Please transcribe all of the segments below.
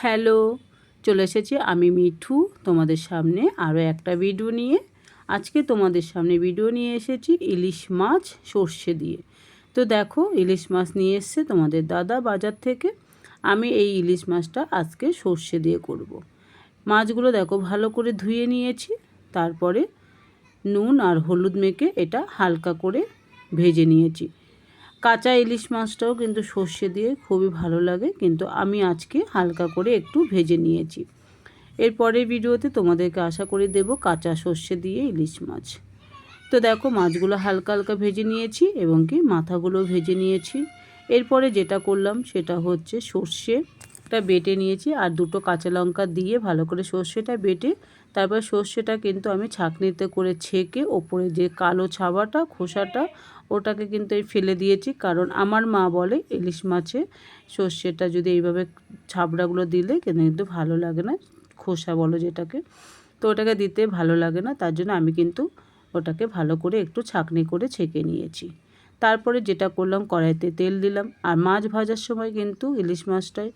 Hello, চলে এসেছি আমি মিঠু তোমাদের সামনে আরও একটা ভিডিও নিয়ে। আজকে তোমাদের সামনে ভিডিও নিয়ে এসেছি ইলিশ মাছ সর্ষে দিয়ে। তো দেখো, ইলিশ মাছ নিয়ে এসছে তোমাদের দাদা বাজার থেকে। আমি এই ইলিশ মাছটা আজকে সর্ষে দিয়ে করব। মাছগুলো দেখো ভালো করে ধুয়ে নিয়েছি, তারপরে নুন আর হলুদ মেখে এটা হালকা করে ভেজে নিয়েছি। কাঁচা ইলিশ মাছটাও কিন্তু সর্ষে দিয়ে খুবই ভালো লাগে, কিন্তু আমি আজকে হালকা করে একটু ভেজে নিয়েছি। এরপরের ভিডিওতে তোমাদেরকে আশা করি দেব কাঁচা সর্ষে দিয়ে ইলিশ মাছ। তো দেখো, মাছগুলো হালকা হালকা ভেজে নিয়েছি এবং কি মাথাগুলো ভেজে নিয়েছি। এরপরে যেটা করলাম সেটা হচ্ছে সর্ষেটা বেটে নিয়েছি আর দুটো কাঁচা লঙ্কা দিয়ে ভালো করে সর্ষেটা বেটে তারপর সর্ষেটা কিন্তু আমি ছাঁকনিতে করে ছেঁকে ওপরে যে কালো ছাবাটা খোসাটা ওটাকে কিন্তু ফেলে দিয়েছি, কারণ আমার মা বলে ইলিশ মাছে সর্ষেটা যদি এইভাবে ছাবড়াগুলো দিলে কিন্তু ভালো লাগে না, খোসা বলো যেটাকে, তো ওটাকে দিতে ভালো লাগে না। তার জন্য আমি কিন্তু ওটাকে ভালো করে একটু ছাঁকনি করে ছেঁকে নিয়েছি। তারপরে যেটা করলাম, কড়াইতে তেল দিলাম। আর মাছ ভাজার সময় কিন্তু ইলিশ মাছটায়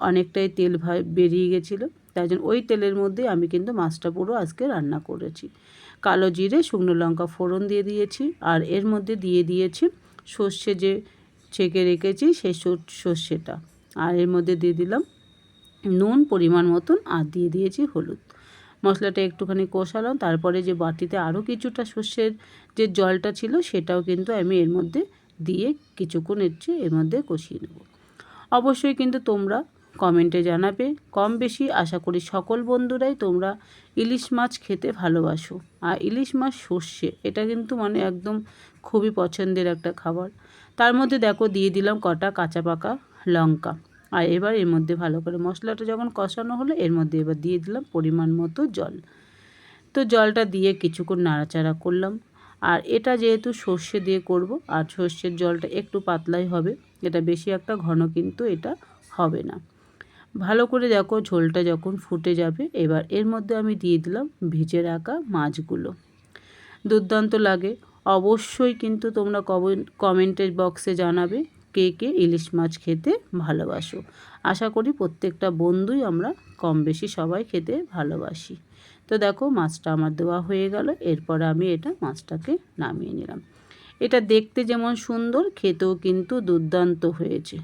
অনেকটাই তেল বেরিয়ে গেছিলো, তাই জন্য ওই তেলের মধ্যে আমি কিন্তু মাছটা পুরো আজকে রান্না করেছি। কালো জিরে শুকনো লঙ্কা ফোড়ন দিয়ে দিয়েছি, আর এর মধ্যে দিয়ে দিয়েছি সর্ষে যে ছেঁকে রেখেছি সেই সর্ষেটা, আর এর মধ্যে দিয়ে দিলাম নুন পরিমাণ মতন, আর দিয়ে দিয়েছি হলুদ। মশলাটা একটুখানি কষালাম, তারপরে যে বাটিতে আরও কিছুটা সর্ষের যে জলটা ছিল সেটাও কিন্তু আমি এর মধ্যে দিয়ে কিছুক্ষণ এর মধ্যে কষিয়ে নেব। অবশ্যই কিন্তু তোমরা কমেন্টে জানাবে, কম বেশি আশা করি সকল বন্ধুরাই তোমরা ইলিশ মাছ খেতে ভালোবাসো। আর ইলিশ মাছ সর্ষে এটা কিন্তু মানে একদম খুবই পছন্দের একটা খাবার। তার মধ্যে দেখো দিয়ে দিলাম কটা কাঁচা পাকা লঙ্কা। আর এবার এর মধ্যে ভালো করে মশলাটা যখন কষানো হলো এর মধ্যে এবার দিয়ে দিলাম পরিমাণ মতো জল। তো জলটা দিয়ে কিছুক্ষণ নাড়াচাড়া করলাম। আর এটা যেহেতু সর্ষে দিয়ে করব, আর সর্ষের জলটা একটু পাতলাই হবে, এটা বেশি একটা ঘন কিন্তু এটা হবে না। ভালো করে দেখো ঝোলটা যখন ফুটে যাবে এবার এর মধ্যে আমি দিয়ে দিলাম ভেজে রাখা মাছগুলো। দুর্দান্ত লাগে। অবশ্যই কিন্তু তোমরা কমেন্টের বক্সে জানাবে কে কে ইলিশ মাছ খেতে ভালোবাসো। আশা করি প্রত্যেকটা বন্ধুই আমরা কম বেশি সবাই খেতে ভালোবাসি। তো দেখো মাছটা আমার দেওয়া হয়ে গেল, এরপর আমি এটা মাছটাকে নামিয়ে নিলাম। এটা দেখতে যেমন সুন্দর, খেতেও কিন্তু দুর্দান্ত হয়েছে।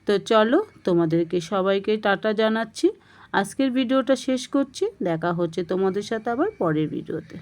তো চলো, তোমাদেরকে সবাইকে টাটা জানাচ্ছি। আজকের ভিডিওটা শেষ করছি, দেখা হচ্ছে তোমাদের সাথে আবার পরের ভিডিওতে।